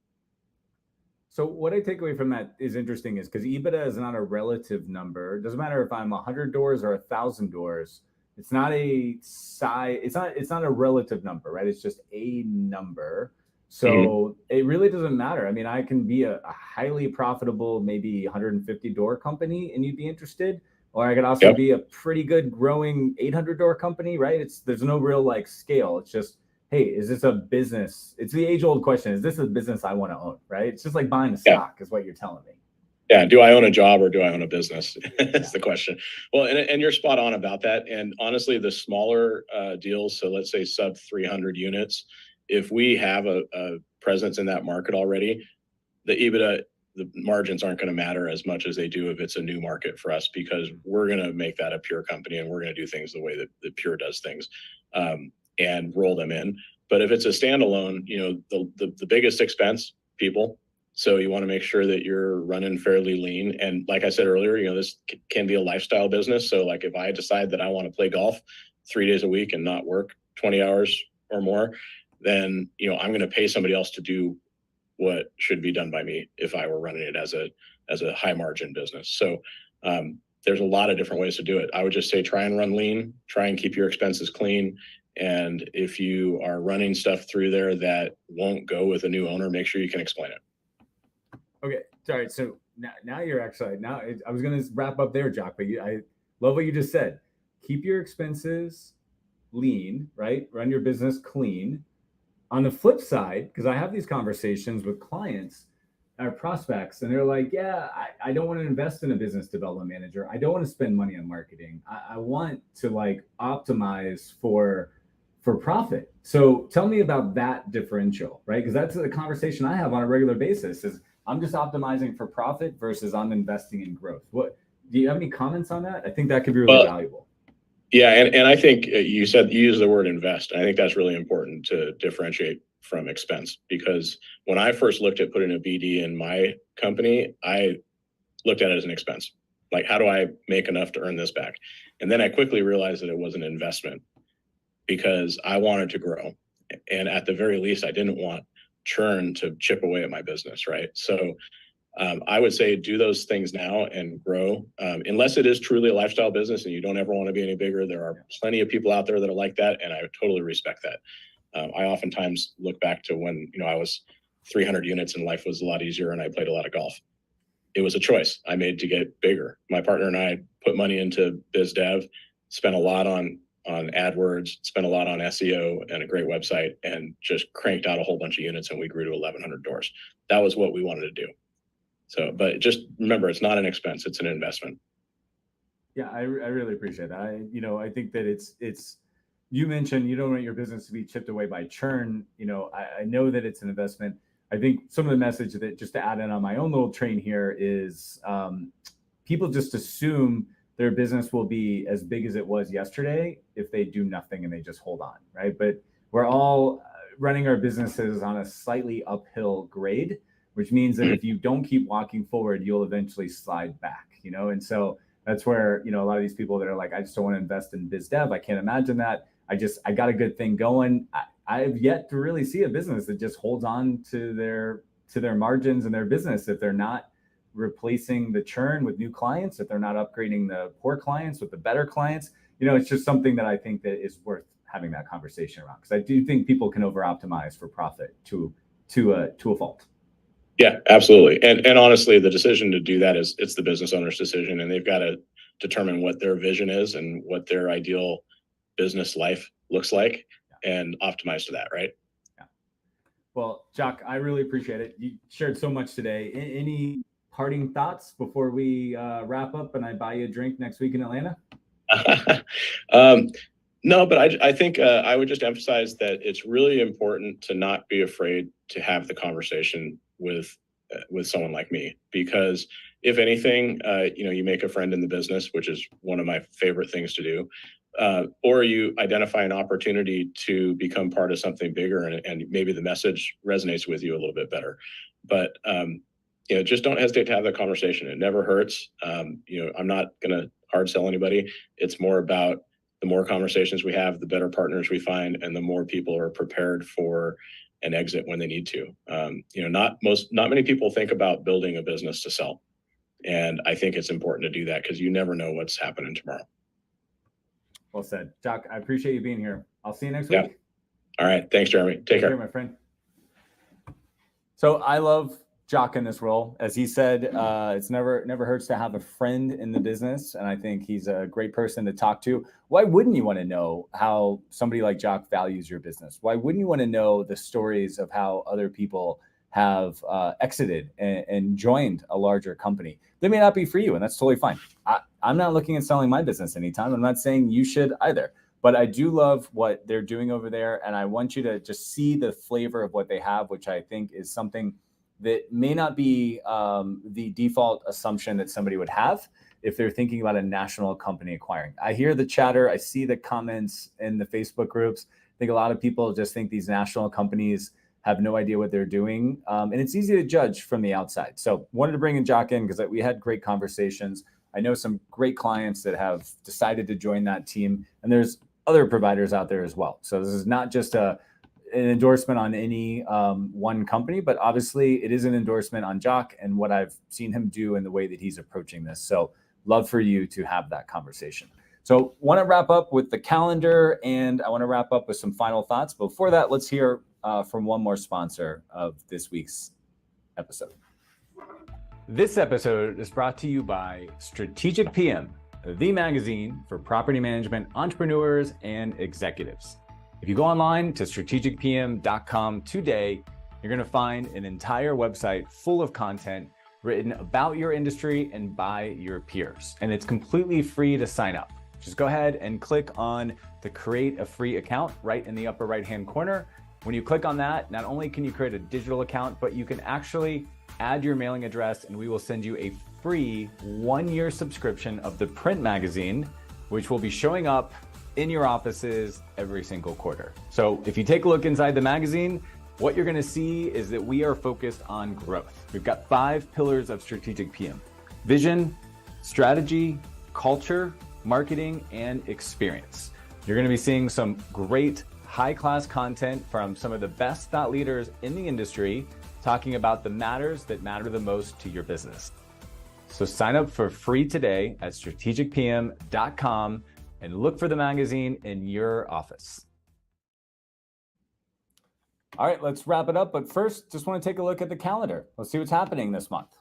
So what I take away from that is interesting is because EBITDA is not a relative number. It doesn't matter if I'm 100 doors or 1,000 doors. It's not a size. It's not a relative number, right? It's just a number. So it really doesn't matter. I mean, I can be a highly profitable, maybe 150 door company, and you'd be interested. Or I could also be a pretty good growing 800 door company, right? There's no real like scale. It's just, hey, is this a business? It's the age old question. Is this a business I want to own, right? It's just like buying a stock is what you're telling me. Yeah. Do I own a job or do I own a business? That's the question. Well, and you're spot on about that. And honestly, the smaller deals, so let's say sub 300 units, if we have a presence in that market already, the EBITDA, the margins aren't going to matter as much as they do if it's a new market for us, because we're going to make that a Pure company and we're going to do things the way that Pure does things, and roll them in. But if it's a standalone, the biggest expense, people. So you want to make sure that you're running fairly lean. And like I said earlier, this can be a lifestyle business. So like if I decide that I want to play golf 3 days a week and not work 20 hours or more, then I'm going to pay somebody else to do what should be done by me if I were running it as a high margin business. So there's a lot of different ways to do it. I would just say try and run lean, try and keep your expenses clean. And if you are running stuff through there that won't go with a new owner, make sure you can explain it. Okay. Sorry. So now you're actually, I was going to wrap up there, Jock, but I love what you just said. Keep your expenses lean, right? Run your business clean. On the flip side, because I have these conversations with clients or prospects, and they're like, yeah, I don't want to invest in a business development manager. I don't want to spend money on marketing. I want to like optimize for profit. So tell me about that differential, right? Because that's the conversation I have on a regular basis is I'm just optimizing for profit versus I'm investing in growth. What do you have any comments on that? I think that could be really valuable. Yeah, and I think you used the word invest. I think that's really important to differentiate from expense, because when I first looked at putting a BD in my company, I looked at it as an expense. Like, how do I make enough to earn this back? And then I quickly realized that it was an investment because I wanted to grow. And at the very least, I didn't want churn to chip away at my business, right? So I would say do those things now and grow. Unless it is truly a lifestyle business and you don't ever want to be any bigger, there are plenty of people out there that are like that, and I totally respect that. I oftentimes look back to when I was 300 units and life was a lot easier and I played a lot of golf. It was a choice I made to get bigger. My partner and I put money into biz dev, spent a lot on AdWords, spent a lot on SEO and a great website, and just cranked out a whole bunch of units, and we grew to 1,100 doors. That was what we wanted to do. So, but just remember, it's not an expense; it's an investment. Yeah, I really appreciate that. I think that it's. You mentioned you don't want your business to be chipped away by churn. I know that it's an investment. I think some of the message that, just to add in on my own little train here, is people just assume their business will be as big as it was yesterday if they do nothing and they just hold on, right? But we're all running our businesses on a slightly uphill grade, which means that if you don't keep walking forward, you'll eventually slide back, And so that's where, a lot of these people that are like, I just don't want to invest in biz dev. I can't imagine that. I got a good thing going. I've yet to really see a business that just holds on to their margins and their business if they're not replacing the churn with new clients, if they're not upgrading the poor clients with the better clients. It's just something that I think that is worth having that conversation around, because I do think people can over optimize for profit to a fault. Yeah, absolutely. And honestly, the decision to do that it's the business owner's decision, and they've got to determine what their vision is and what their ideal business life looks like and optimize to that, right? Yeah. Well, Jock, I really appreciate it. You shared so much today. Any parting thoughts before we wrap up and I buy you a drink next week in Atlanta? No, but I think I would just emphasize that it's really important to not be afraid to have the conversation with someone like me, because if anything, you make a friend in the business, which is one of my favorite things to do, or you identify an opportunity to become part of something bigger, and maybe the message resonates with you a little bit better. But just don't hesitate to have that conversation. It never hurts. I'm not going to hard sell anybody. It's more about the more conversations we have, the better partners we find, and the more people are prepared for an exit when they need to. Not many people think about building a business to sell, and I think it's important to do that because you never know what's happening tomorrow. Well said, Jock. I appreciate you being here. I'll see you next Yeah. week. All right, thanks, Jeremy. Take care, my friend. So I love Jock in this role. As he said, it's never hurts to have a friend in the business, and I think he's a great person to talk to. Why wouldn't you want to know how somebody like Jock values your business? Why wouldn't you want to know the stories of how other people have exited and joined a larger company? They may not be for you, and that's totally fine. I'm not looking at selling my business anytime. I'm not saying you should either. But I do love what they're doing over there, and I want you to just see the flavor of what they have, which I think is something that may not be the default assumption that somebody would have if they're thinking about a national company acquiring. I hear the chatter. I see the comments in the Facebook groups. I think a lot of people just think these national companies have no idea what they're doing. And it's easy to judge from the outside. So wanted to bring in Jock in because we had great conversations. I know some great clients that have decided to join that team, and there's other providers out there as well. So this is not just an endorsement on any one company, but obviously it is an endorsement on Jock and what I've seen him do and the way that he's approaching this. So love for you to have that conversation. So want to wrap up with the calendar, and I want to wrap up with some final thoughts. Before that, let's hear from one more sponsor of this week's episode. This episode is brought to you by Strategic PM, the magazine for property management entrepreneurs and executives. If you go online to strategicpm.com today, you're going to find an entire website full of content written about your industry and by your peers. And it's completely free to sign up. Just go ahead and click on the create a free account right in the upper right-hand corner. When you click on that, not only can you create a digital account, but you can actually add your mailing address, and we will send you a free 1-year subscription of the print magazine, which will be showing up in your offices every single quarter. So if you take a look inside the magazine, what you're going to see is that we are focused on growth. We've got 5 pillars of Strategic PM: vision, strategy, culture, marketing, and experience. You're going to be seeing some great high-class content from some of the best thought leaders in the industry talking about the matters that matter the most to your business. So sign up for free today at strategicpm.com and look for the magazine in your office. All right, let's wrap it up. But first, just want to take a look at the calendar. Let's see what's happening this month.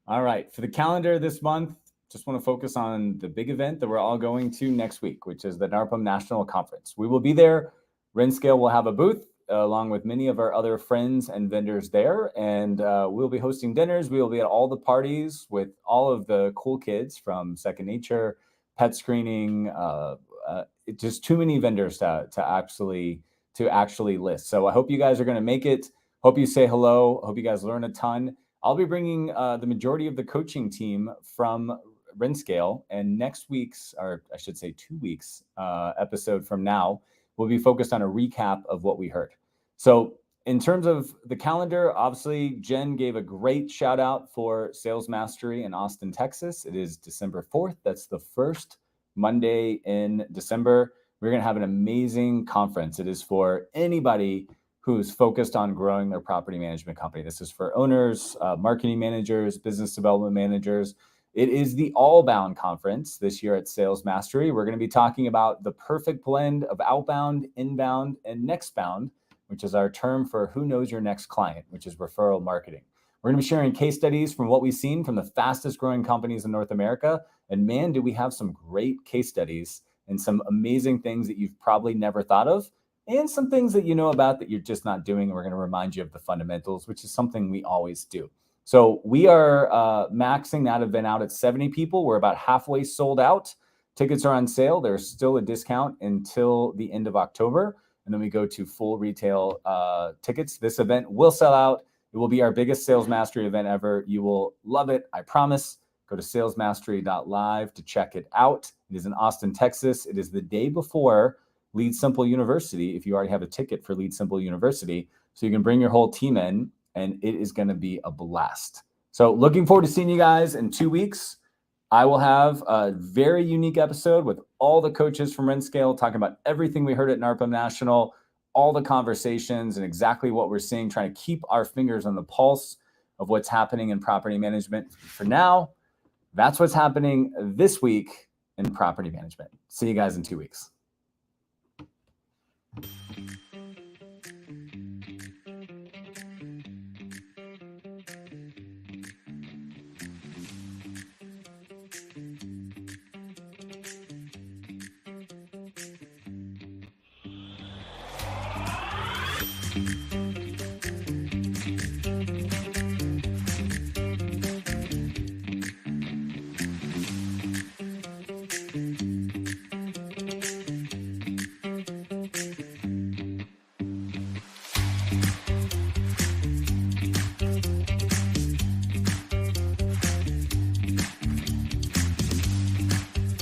All right, for the calendar this month, just want to focus on the big event that we're all going to next week, which is the NARPM National Conference. We will be there. Renscale will have a booth along with many of our other friends and vendors there. And we'll be hosting dinners. We will be at all the parties with all of the cool kids from Second Nature, pet screening, just too many vendors to actually list. So I hope you guys are going to make it. Hope you say hello. Hope you guys learn a ton. I'll be bringing the majority of the coaching team from Renscale, and next week's, or I should say 2 weeks episode from now, will be focused on a recap of what we heard. So in terms of the calendar, obviously Jen gave a great shout out for Sales Mastery in Austin, Texas. It is December 4th. That's the first Monday in December. We're going to have an amazing conference. It is for anybody who's focused on growing their property management company. This is for owners, marketing managers, business development managers. It is the All-Bound Conference this year at Sales Mastery. We're going to be talking about the perfect blend of outbound, inbound, and nextbound, which is our term for who knows your next client, which is referral marketing. We're going to be sharing case studies from what we've seen from the fastest growing companies in North America. And man, do we have some great case studies and some amazing things that you've probably never thought of, and some things that you know about that you're just not doing. And we're going to remind you of the fundamentals, which is something we always do. So we are maxing that event out at 70 people. We're about halfway sold out. Tickets are on sale. There's still a discount until the end of October. And then we go to full retail tickets. This event will sell out. It will be our biggest sales mastery event ever. You will love it, I promise. Go to salesmastery.live to check it out. It is in Austin, Texas. It is the day before Lead Simple University, if you already have a ticket for Lead Simple University. So you can bring your whole team in, and it is going to be a blast. So looking forward to seeing you guys in 2 weeks. I will have a very unique episode with all the coaches from Rentscale talking about everything we heard at NARPM National, all the conversations and exactly what we're seeing, trying to keep our fingers on the pulse of what's happening in property management. For now, that's what's happening this week in property management. See you guys in 2 weeks.